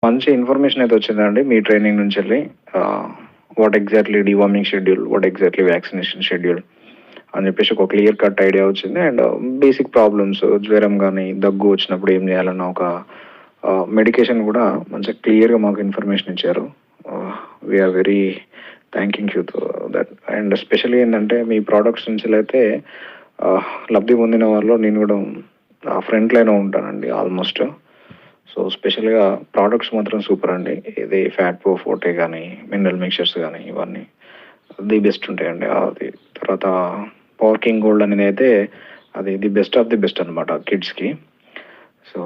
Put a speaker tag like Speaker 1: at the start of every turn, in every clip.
Speaker 1: మంచి ఇన్ఫర్మేషన్ అయితే వచ్చిందండి మీ ట్రైనింగ్ నుంచెళ్ళి. What exactly deworming schedule, what exactly vaccination schedule అని చెప్పేసి ఒక క్లియర్ కట్ ఐడియా వచ్చింది. అండ్ బేసిక్ ప్రాబ్లమ్స్ జ్వరం గానీ, దగ్గు వచ్చినప్పుడు ఏం చేయాలన్న ఒక మెడికేషన్ కూడా మంచిగా క్లియర్‌గా మాకు ఇన్ఫర్మేషన్ ఇచ్చారు. We are very thanking you to that. And specially ఏంటంటే మీ ప్రోడక్ట్స్ నుంచెలైతే లబ్ధి పొందిన వాళ్ళలో నేను కూడా ఫ్రంట్ లైన్‌లో ఉంటానండి ఆల్మోస్ట్. సో స్పెషల్‌గా ప్రోడక్ట్స్ మాత్రం సూపర్ అండి. ఇది ఫ్యాట్ ప్రో ఫోర్టే గానీ, మినరల్ మిక్చర్స్ గానీ ఇవన్నీ ది బెస్ట్ ఉంటాయండి. అది తర్వాత పవర్ కింగ్ గోల్డ్ అనేది అయితే అది the best of the best అనమాట కిడ్స్‌కి. సో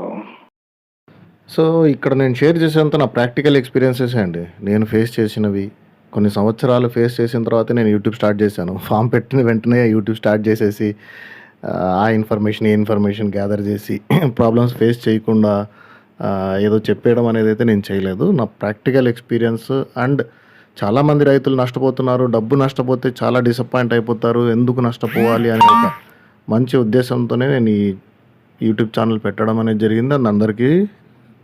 Speaker 2: సో ఇక్కడ నేను షేర్ చేసేంత నా ప్రాక్టికల్ ఎక్స్పీరియన్సెస్ అండి. నేను ఫేస్ చేసినవి కొన్ని సంవత్సరాలు ఫేస్ చేసిన తర్వాత నేను యూట్యూబ్ స్టార్ట్ చేశాను. ఫామ్ పెట్టిన వెంటనే యూట్యూబ్ స్టార్ట్ చేసేసి ఆ ఇన్ఫర్మేషన్ ఈ ఇన్ఫర్మేషన్ గ్యాదర్ చేసి ప్రాబ్లమ్స్ ఫేస్ చేయకుండా ఏదో చెప్పేయడం అనేది అయితే నేను చేయలేదు. నా ప్రాక్టికల్ ఎక్స్పీరియన్స్ అండ్ చాలామంది రైతులు నష్టపోతున్నారు. డబ్బు నష్టపోతే చాలా డిసప్పాయింట్ అయిపోతారు. ఎందుకు నష్టపోవాలి అనే ఒక మంచి ఉద్దేశంతోనే నేను ఈ యూట్యూబ్ ఛానల్ పెట్టడం అనేది జరిగింది. అండ్ అందరికీ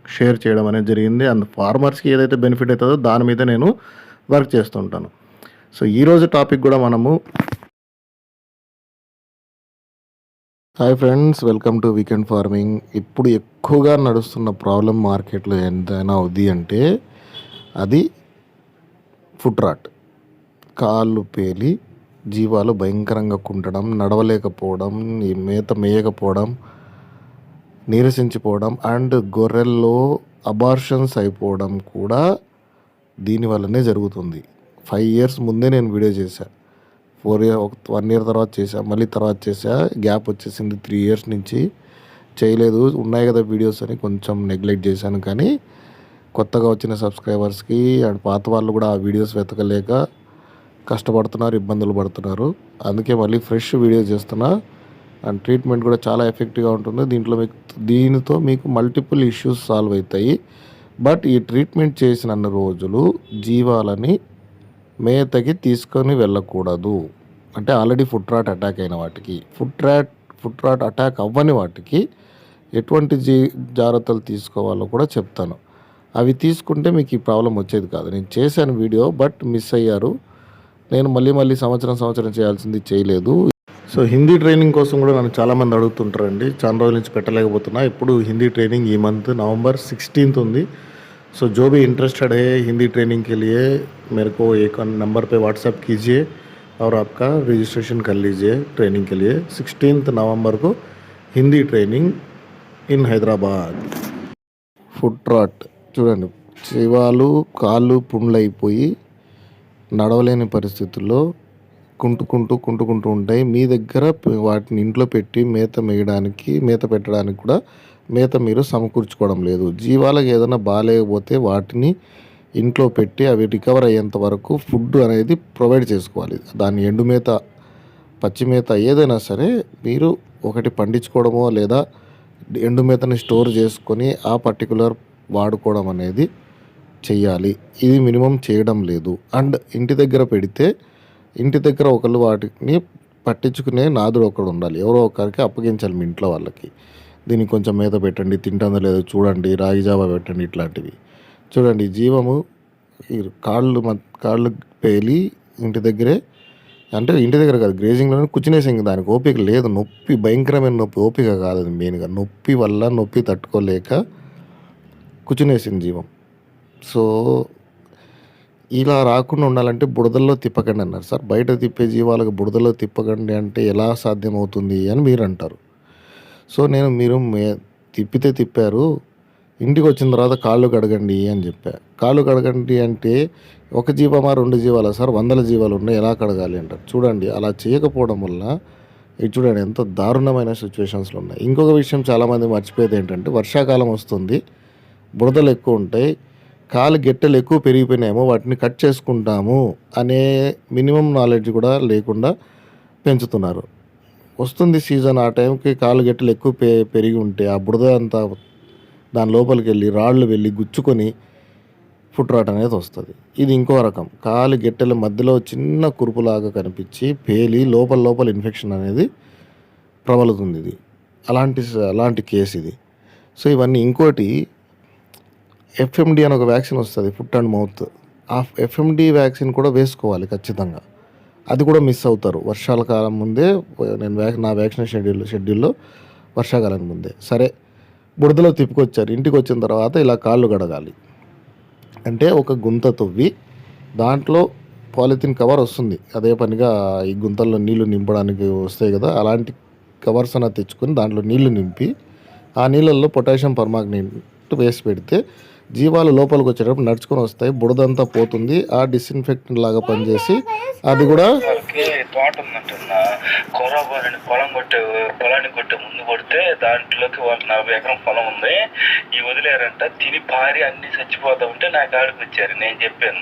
Speaker 2: షేర్ చేయడం అనేది జరిగింది. అండ్ ఫార్మర్స్కి ఏదైతే బెనిఫిట్ అవుతుందో దాని మీద నేను వర్క్ చేస్తుంటాను. సో ఈరోజు టాపిక్ కూడా మనము hi friends, welcome to weekend farming. ఇప్పుడు ఎక్కువగా నడుస్తున్న ప్రాబ్లం మార్కెట్లో ఎంతైనా ఉంది అంటే అది ఫుట్ రాట్. కాళ్ళు పేలి జీవాలు భయంకరంగా కుంటడం, నడవలేకపోవడం, ఈ మేత మేయకపోవడం, నీరసించిపోవడం అండ్ గొర్రెల్లో అబార్షన్స్ అయిపోవడం కూడా దీనివల్లనే జరుగుతుంది. 5 years ముందే నేను వీడియో చేశాను. 1 year తర్వాత చేశా, మళ్ళీ తర్వాత చేశా. గ్యాప్ వచ్చేసింది 3 years నుంచి చేయలేదు. ఉన్నాయి కదా వీడియోస్ అని కొంచెం నెగ్లెక్ట్ చేశాను. కానీ కొత్తగా వచ్చిన సబ్స్క్రైబర్స్కి అండ్ పాత వాళ్ళు కూడా ఆ వీడియోస్ వెతకలేక కష్టపడుతున్నారు, ఇబ్బందులు పడుతున్నారు. అందుకే మళ్ళీ ఫ్రెష్ వీడియో చేస్తున్నా. అండ్ ట్రీట్మెంట్ కూడా చాలా ఎఫెక్టివ్గా ఉంటుంది. దీనితో మీకు మల్టిపుల్ ఇష్యూస్ సాల్వ్ అవుతాయి. బట్ ఈ ట్రీట్మెంట్ చేసిన రోజులు జీవాలని మేతకి తీసుకొని వెళ్ళకూడదు. అంటే ఆల్రెడీ ఫుట్ రాట్ అటాక్ అయిన వాటికి, ఫుట్ రాట్ అటాక్ అవ్వని వాటికి ఎటువంటి జాగ్రత్తలు తీసుకోవాలో కూడా చెప్తాను. అవి తీసుకుంటే మీకు ఈ ప్రాబ్లం వచ్చేది కాదు. నేను చేశాను వీడియో, బట్ మిస్ అయ్యారు. నేను మళ్ళీ సంవత్సరం చేయాల్సింది చేయలేదు. సో హిందీ ట్రైనింగ్ కోసం కూడా నన్ను చాలామంది అడుగుతుంటారండి. చాలా రోజుల నుంచి పెట్టలేకపోతున్నా. ఇప్పుడు హింदी ट्रेनिंग ఈ మంత్ November 16th ఉంది. सो जो भी इंटरेस्टेड है हिंदी ट्रेनिंग के लिए मेरे को एक नंबर पे व्हाट्सएप कीजिए और आपका रजिस्ट्रेशन कर लीजिए ट्रेनिंग के लिए. 16th November को Hindi training in Hyderabad. Foot rot చూడండి, జీవాలు కాళ్ళు పుండ్లు అయిపోయి నడవలేని పరిస్థితుల్లో కుంటుకుంటూ ఉంటాయి. మీ దగ్గర వాటిని ఇంట్లో పెట్టి మేత పెట్టడానికి కూడా మేత మీరు సమకూర్చుకోవడం లేదు. జీవాలకు ఏదైనా బాగాలేకపోతే వాటిని ఇంట్లో పెట్టి అవి రికవర్ అయ్యేంత వరకు ఫుడ్ అనేది ప్రొవైడ్ చేసుకోవాలి. దాన్ని ఎండు మేత, పచ్చి మేత ఏదైనా సరే మీరు ఒకటి పండించుకోవడమో లేదా ఎండు మేతని స్టోర్ చేసుకొని ఆ పర్టికులర్ వాడుకోవడం అనేది చెయ్యాలి. ఇది మినిమం చేయడం లేదు. అండ్ ఇంటి దగ్గర పెడితే ఇంటి దగ్గర ఒకళ్ళు వాటిని పట్టించుకునే నాదుడు ఒకడు ఉండాలి. ఎవరో ఒకరికి అప్పగించాలి మీ ఇంట్లో వాళ్ళకి. దీనికి కొంచెం మేత పెట్టండి, తింటుందో లేదో చూడండి, రాగి జావా పెట్టండి. ఇట్లాంటివి చూడండి. జీవము కాళ్ళు పేలి ఇంటి దగ్గరే, అంటే ఇంటి దగ్గర కాదు, గ్రేజింగ్లోనే కూర్చునేసింది. దానికి ఓపిక లేదు. నొప్పి, భయంకరమైన నొప్పి, ఓపిక కాదు అది మెయిన్గా. నొప్పి వల్ల నొప్పి తట్టుకోలేక కూర్చునేసింది జీవం. సో ఇలా రాకుండా ఉండాలంటే బురదల్లో తిప్పకండి అన్నారు. సార్ బయట తిప్పే జీవాలకు బురదలో తిప్పకండి అంటే ఎలా సాధ్యమవుతుంది అని మీరు అంటారు. సో మీరు తిప్పారు, ఇంటికి వచ్చిన తర్వాత కాళ్ళు కడగండి అని చెప్పా. కాళ్ళు కడగండి అంటే ఒక జీవమా 2 జీవాలా సార్? 100 జీవాలు ఉన్నాయి, ఎలా కడగాలి అంటారు. చూడండి, అలా చేయకపోవడం వల్ల ఇది చూడండి ఎంత దారుణమైన సిచ్యువేషన్స్లో ఉన్నాయి. ఇంకొక విషయం చాలామంది మర్చిపోయేది ఏంటంటే వర్షాకాలం వస్తుంది, బురదలు ఎక్కువ ఉంటాయి, కాలు గెట్టెలు ఎక్కువ పెరిగిపోయినాయేమో వాటిని కట్ చేసుకుంటాము అనే మినిమం నాలెడ్జ్ కూడా లేకుండా పెంచుతున్నారు. వస్తుంది సీజన్, ఆ టైంకి కాలు గెట్టెలు ఎక్కువ పెరిగి ఉంటే ఆ బురద అంతా దాని లోపలికి వెళ్ళి రాళ్ళు వెళ్ళి గుచ్చుకొని ఫుట్ రాట్ అనేది వస్తుంది. ఇది ఇంకో రకం. కాలు గెట్టెల మధ్యలో చిన్న కురుపులాగా కనిపించి పేలి లోపల ఇన్ఫెక్షన్ అనేది ప్రబలుతుంది. ఇది అలాంటి కేసు ఇది. సో ఇవన్నీ. ఇంకోటి, ఎఫ్ఎండి అని ఒక వ్యాక్సిన్ వస్తుంది, ఫుట్ అండ్ మౌత్. ఆ ఎఫ్ఎండి వ్యాక్సిన్ కూడా వేసుకోవాలి ఖచ్చితంగా. అది కూడా మిస్ అవుతారు వర్షాల కాలం ముందే. నేను నా వ్యాక్సినేషన్ షెడ్యూల్లో వర్షాకాలం ముందే. సరే, బురదలో తిప్పుకొచ్చారు. ఇంటికి వచ్చిన తర్వాత ఇలా కాళ్ళు కడగాలి. అంటే ఒక గుంత తవ్వి దాంట్లో పాలిథిన్ కవర్ వస్తుంది, అదే పనిగా ఈ గుంతల్లో నీళ్లు నింపడానికి వస్తాయి కదా, అలాంటి కవర్స్ అన్న తెచ్చుకొని దాంట్లో నీళ్లు నింపి ఆ నీళ్ళల్లో పొటాషియం పర్మాంగనేట్ వేసి పెడితే జీవాలు లోపలికి వచ్చేటప్పుడు నడుచుకొని వస్తాయి, బురదంతా పోతుంది. ఆ డిస్ఇన్ఫెక్టెంట్ లాగా పనిచేసి అది కూడా
Speaker 3: తోట ఉందంటున్న కోరాబాలని పొలాన్ని కొట్టే ముందు కొడితే దాంట్లోకి వాళ్ళ 40 ఎకరం పొలం ఉంది. ఈ వదిలేరంట, తిని పారి అన్ని చచ్చిపోతా ఉంటే నాకు ఆడికి వచ్చారు. నేను చెప్పాను,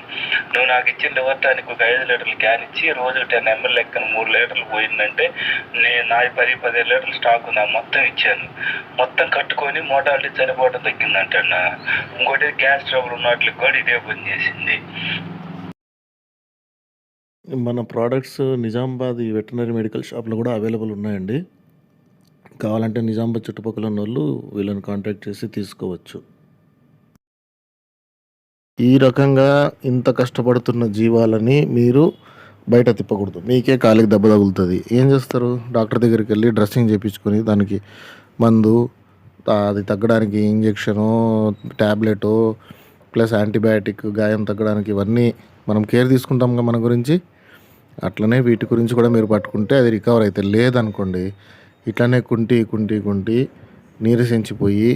Speaker 3: నువ్వు నాకు ఇచ్చిన లివర్టానికి ఒక 5 లీటర్లు క్యాన్ ఇచ్చి రోజుకి 10 ml లెక్కన 3 లీటర్లు పోయిందంటే నేను నా 10 లీటర్లు స్టాక్ ఉంది, మొత్తం ఇచ్చాను. మొత్తం కట్టుకొని మోటార్లు చనిపోవడం తగ్గిందంట. ఇంకోటి గ్యాస్ ట్రబుల్ ఉన్న వాటికి కూడా ఇదే పని చేసింది.
Speaker 2: మన ప్రోడక్ట్స్ నిజామాబాద్ ఈ వెటనరీ మెడికల్ షాప్లో కూడా అవైలబుల్ ఉన్నాయండి. కావాలంటే నిజామాబాద్ చుట్టుపక్కల ఉన్న వాళ్ళు వీళ్ళని కాంటాక్ట్ చేసి తీసుకోవచ్చు. ఈ రకంగా ఇంత కష్టపడుతున్న జీవాలని మీరు బయట తిప్పకూడదు. మీకే కాలికి దెబ్బ తగులుతుంది. ఏం చేస్తారు? డాక్టర్ దగ్గరికి వెళ్ళి డ్రెస్సింగ్ చేయించుకొని దానికి మందు, అది తగ్గడానికి ఇంజెక్షను, ట్యాబ్లెటు, ప్లస్ యాంటీబయాటిక్, గాయం తగ్గడానికి ఇవన్నీ మనం కేర్ తీసుకుంటాం కదా మన గురించి. అట్లనే వీటి గురించి కూడా మీరు పట్టుకుంటే అది రికవర్ అయితే, లేదనుకోండి ఇట్లానే కుంటి నీరసించిపోయి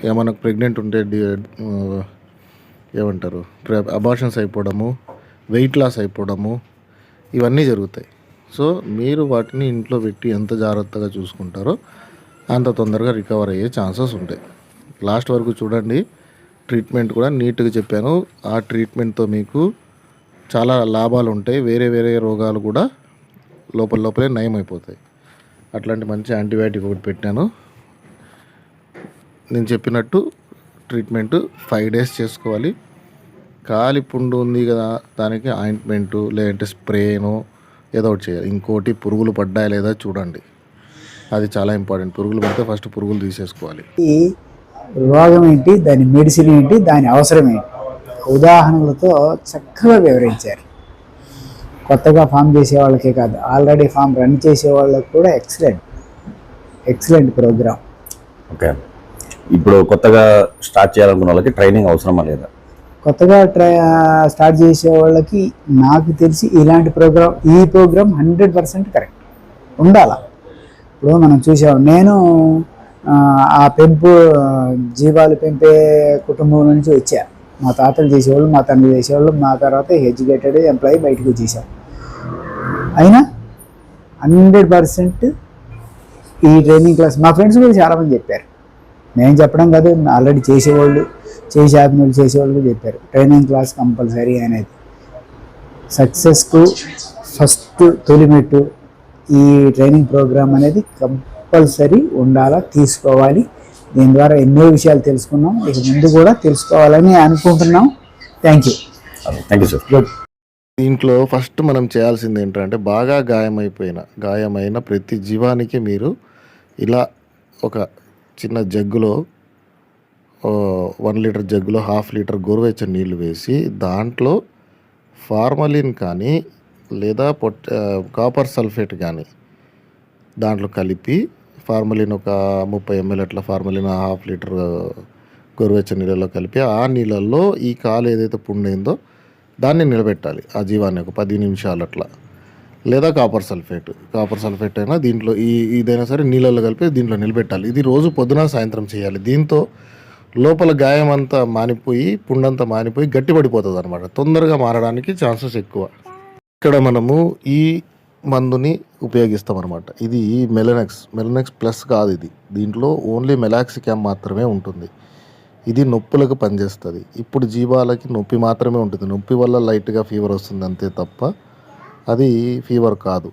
Speaker 2: ఏమన్నా ప్రెగ్నెంట్ ఉంటే ఏమంటారు అబార్షన్స్ అయిపోవడము, వెయిట్ లాస్ అయిపోవడము, ఇవన్నీ జరుగుతాయి. సో మీరు వాటిని ఇంట్లో పెట్టి ఎంత జాగ్రత్తగా చూసుకుంటారో అంత తొందరగా రికవర్ అయ్యే ఛాన్సెస్ ఉంటాయి. లాస్ట్ వరకు చూడండి. ట్రీట్మెంట్ కూడా నీట్గా చెప్పాను. ఆ ట్రీట్మెంట్తో మీకు చాలా లాభాలు ఉంటాయి. వేరే రోగాలు కూడా లోపలే నయం అయిపోతాయి. అట్లాంటి మంచి యాంటీబయాటిక్ ఒకటి పెట్టాను. నేను చెప్పినట్టు ట్రీట్మెంట్ 5 days చేసుకోవాలి. కాలి పుండు ఉంది కదా, దానికి ఆయింట్మెంటు లేదంటే స్ప్రేను ఏదో ఒకటి చేయాలి. ఇంకోటి పురుగులు పడ్డాయా లేదా చూడండి, అది చాలా ఇంపార్టెంట్. పురుగులు పడితే ఫస్ట్ పురుగులు తీసేసుకోవాలి.
Speaker 4: ఈ రోగం ఏంటి, దాని మెడిసిన్ ఏంటి, దాని అవసరం ఏంటి ఉదాహరణలతో చక్కగా వివరించారు. కొత్తగా ఫామ్ చేసే వాళ్ళకే కాదు, ఆల్రెడీ ఫామ్ రన్ చేసే వాళ్ళకి కూడా ఎక్సలెంట్ ప్రోగ్రామ్.
Speaker 5: ఓకే, ఇప్పుడు కొత్తగా స్టార్ట్ చేయాలనుకున్న వాళ్ళకి ట్రైనింగ్ అవసరమా లేదా?
Speaker 4: కొత్తగా స్టార్ట్ చేసే వాళ్ళకి నాకు తెలిసి ఇలాంటి ఈ ప్రోగ్రామ్ 100% కరెక్ట్ ఉండాలి. ఇప్పుడు మనం చూసాం, నేను ఆ జీవాలు పెంపే కుటుంబం నుంచి వచ్చా. మా తాతలు చేసేవాళ్ళు, మా తండ్రి చేసేవాళ్ళు, మా తర్వాత ఎడ్యుకేటెడ్ ఎంప్లాయీ బయటకు వచ్చేసాం. అయినా 100% ఈ ట్రైనింగ్ క్లాస్ మా ఫ్రెండ్స్ కూడా చాలామంది చెప్పారు. నేను చెప్పడం కాదు, ఆల్రెడీ చేసేవాళ్ళు, చేసేవాళ్ళు చెప్పారు ట్రైనింగ్ క్లాస్ కంపల్సరీ అనేది. సక్సెస్కు ఫస్ట్ తొలిమెట్టు ఈ ట్రైనింగ్ ప్రోగ్రామ్ అనేది కంపల్సరీ ఉండాలా, తీసుకోవాలి. దీని ద్వారా ఎన్నో విషయాలు తెలుసుకున్నాం, ఇక ముందు కూడా తెలుసుకోవాలని అనుకుంటున్నాం. Thank you
Speaker 5: sir.
Speaker 4: గుడ్.
Speaker 2: దీంట్లో ఫస్ట్ మనం చేయాల్సింది ఏంటంటే, బాగా గాయమైన ప్రతి జీవానికి మీరు ఇలా ఒక చిన్న జగ్గులో 1 లీటర్ జగ్గులో 1/2 లీటర్ గోరువెచ్చని నీళ్ళు వేసి దాంట్లో ఫార్మలిన్ కానీ లేదా కాపర్ సల్ఫేట్ కానీ దాంట్లో కలిపి, ఫార్మలిన్ ఒక 30 ml అట్లా ఫార్మలిన్ 1/2 లీటర్ గోరువెచ్చని నీళ్ళలో కలిపి ఆ నీళ్ళల్లో ఈ కాలు ఏదైతే పుండైందో దాన్ని నిలబెట్టాలి. ఆ జీవాన్ని ఒక 10 నిమిషాలు అట్లా. లేదా కాపర్ సల్ఫేట్ అయినా దీంట్లో ఇదైనా సరే నీళ్ళల్లో కలిపి దీంట్లో నిలబెట్టాలి. ఇది రోజు పొద్దున సాయంత్రం చేయాలి. దీంతో లోపల గాయం అంతా మానిపోయి, పుండంతా మానిపోయి గట్టిపడిపోతుంది అనమాట. తొందరగా మారడానికి ఛాన్సెస్ ఎక్కువ. ఇక్కడ మనము ఈ మందుని ఉపయోగిస్తాం అనమాట. ఇది మెలనెక్స్ ప్లస్ కాదు. దీంట్లో ఓన్లీ మెలాక్సికామ్ మాత్రమే ఉంటుంది. ఇది నొప్పులకు పనిచేస్తుంది. ఇప్పుడు జీవాలకి నొప్పి మాత్రమే ఉంటుంది. నొప్పి వల్ల లైట్గా ఫీవర్ వస్తుంది అంతే తప్ప అది ఫీవర్ కాదు.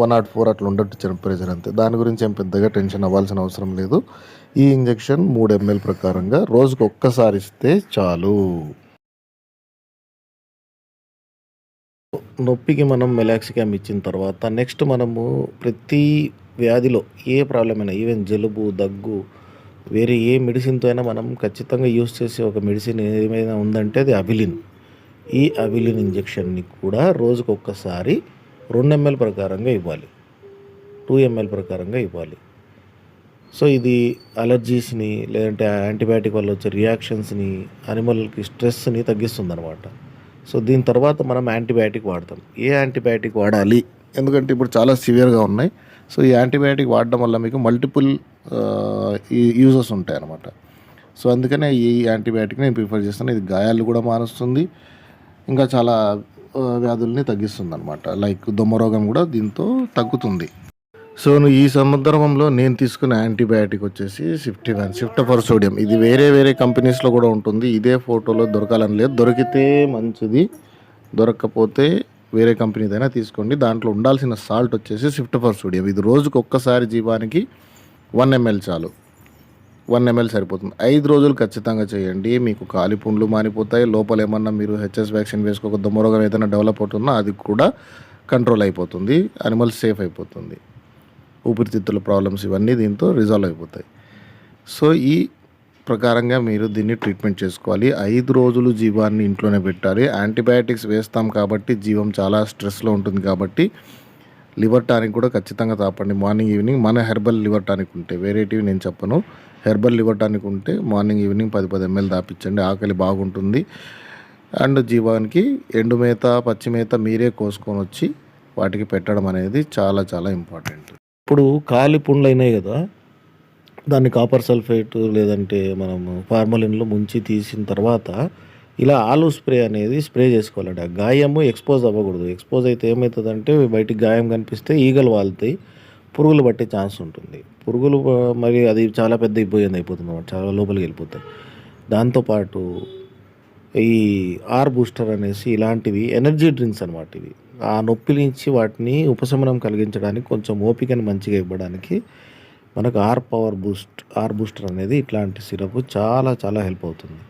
Speaker 2: 104 అట్లా ఉండొచ్చు టెంపరేచర్ అంతే. దాని గురించి ఏం పెద్దగా టెన్షన్ అవ్వాల్సిన అవసరం లేదు. ఈ ఇంజెక్షన్ 3 ml ప్రకారంగా రోజుకు ఒక్కసారి ఇస్తే చాలు. నొప్పికి మనం మెలాక్సికామ్ ఇచ్చిన తర్వాత నెక్స్ట్ మనము ప్రతి వ్యాధిలో ఏ ప్రాబ్లం అయినా, ఈవెన్ జలుబు, దగ్గు, వేరే ఏ మెడిసిన్తో అయినా మనం ఖచ్చితంగా యూస్ చేసే ఒక మెడిసిన్ ఏమైనా ఉందంటే అది అవిలిన్. ఈ అవిలిన్ ఇంజెక్షన్ని కూడా రోజుకు ఒక్కసారి 2 ml ప్రకారంగా ఇవ్వాలి, 2 ml ప్రకారంగా ఇవ్వాలి. సో ఇది అలర్జీస్ని లేదంటే యాంటీబయాటిక్ వల్ల వచ్చే రియాక్షన్స్ని, అనిమల్కి స్ట్రెస్ని తగ్గిస్తుంది అనమాట. సో దీని తర్వాత మనం యాంటీబయాటిక్ వాడతాం. ఏ యాంటీబయాటిక్ వాడాలి, ఎందుకంటే ఇప్పుడు చాలా సివియర్గా ఉన్నాయి. సో ఈ యాంటీబయాటిక్ వాడడం వల్ల మీకు మల్టిపుల్ యూజెస్ ఉంటాయి అన్నమాట. సో అందుకనే ఈ యాంటీబయాటిక్ నేను ప్రిఫర్ చేస్తాను. ఇది గాయాలు కూడా మారుస్తుంది, ఇంకా చాలా వ్యాధుల్ని తగ్గిస్తుంది అనమాట. లైక్ దొమ్మరోగం కూడా దీంతో తగ్గుతుంది. సో ఈ సందర్భంలో నేను తీసుకున్న యాంటీబయాటిక్ వచ్చేసి సిఫ్టఫర్ సోడియం. ఇది వేరే కంపెనీస్లో కూడా ఉంటుంది. ఇదే ఫోటోలో దొరకాలని లేదు, దొరికితే మంచిది, దొరకకపోతే వేరే కంపెనీదైనా తీసుకోండి. దాంట్లో ఉండాల్సిన సాల్ట్ వచ్చేసి సిఫ్టఫర్ సోడియం. ఇది రోజుకు ఒక్కసారి జీవానికి 1 ml చాలు, 1 ml సరిపోతుంది. 5 రోజులు ఖచ్చితంగా చేయండి. మీకు కాలి పుండ్లు మానిపోతాయి. లోపల ఏమన్నా మీరు హెచ్ఎస్ వ్యాక్సిన్ వేసుకోక దొమ్మరోగం ఏదైనా డెవలప్ అవుతుందో అది కూడా కంట్రోల్ అయిపోతుంది, అనిమల్ సేఫ్ అయిపోతుంది. ఊపిరితిత్తుల ప్రాబ్లమ్స్ ఇవన్నీ దీంతో రిజాల్వ్ అయిపోతాయి. సో ఈ ప్రకారంగా మీరు దీన్ని ట్రీట్మెంట్ చేసుకోవాలి. 5 రోజులు జీవాన్ని ఇంట్లోనే పెట్టాలి. యాంటీబయాటిక్స్ వేస్తాం కాబట్టి జీవం చాలా స్ట్రెస్లో ఉంటుంది కాబట్టి లివర్ టానిక్ కూడా ఖచ్చితంగా తాపండి మార్నింగ్ ఈవినింగ్. మన హెర్బల్ లివర్ టానిక్ ఉంటే, వేరేటివి నేను చెప్పను, హెర్బల్ లివర్ టానిక్ ఉంటే మార్నింగ్ ఈవినింగ్ 10 ml దాపించండి. ఆకలి బాగుంటుంది. అండ్ జీవానికి ఎండు మేత, పచ్చి మేత మీరే కోసుకొని వచ్చి వాటికి పెట్టడం అనేది చాలా చాలా ఇంపార్టెంట్. ఇప్పుడు కాలి పుండ్లు అయినాయి కదా, దాన్ని కాపర్ సల్ఫేట్ లేదంటే మనము ఫార్మలిన్లో ముంచి తీసిన తర్వాత ఇలా ఆలు స్ప్రే అనేది స్ప్రే చేసుకోవాలండి. ఆ గాయము ఎక్స్పోజ్ అవ్వకూడదు. ఎక్స్పోజ్ అయితే ఏమవుతుందంటే బయటికి గాయం కనిపిస్తే ఈగలు వాళ్తాయి, పురుగులు పట్టే ఛాన్స్ ఉంటుంది. పురుగులు మరి అది చాలా పెద్ద ఇబ్బంది అయిపోతుంది అన్నమాట, చాలా లోపలికి వెళ్ళిపోతాయి. దాంతోపాటు ఈ ఆర్ బూస్టర్ అనేసి ఇలాంటివి ఎనర్జీ డ్రింక్స్ అనమాట. ఇవి ఆ నొప్పి నుంచి వాటిని ఉపశమనం కలిగించడానికి, కొంచెం ఓపికని మంచిగా ఇవ్వడానికి మనకు ఆర్ బూస్టర్ అనేది ఇట్లాంటి సిరప్ చాలా చాలా హెల్ప్ అవుతుంది.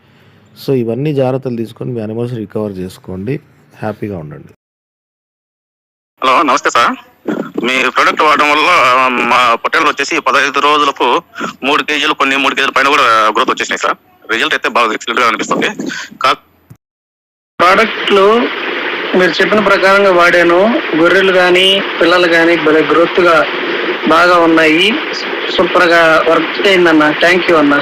Speaker 2: సో ఇవన్నీ జాగ్రత్తలు తీసుకొని మీ అనిమల్స్ రికవర్ చేసుకోండి, హ్యాపీగా ఉండండి.
Speaker 6: హలో, నమస్తే సార్. మీ ప్రోడక్ట్ వాడడం వల్ల మా పొట్టేలు వచ్చేసి 15 రోజులకు 3 kg, కొన్ని 3 kg పైన కూడా గ్రోత్ వచ్చేసినాయి సార్. రిజల్ట్ అయితే బాగా ఎక్సలెంట్ గా అనిపిస్తుంది.
Speaker 7: ప్రోడక్ట్లు మీరు చెప్పిన ప్రకారంగా వాడాను. గొర్రెలు కానీ పిల్లలు కానీ గ్రోత్ గా బాగా ఉన్నాయి. సూపర్ గా వర్క్ అయిందన్న. థ్యాంక్ యూ అన్న.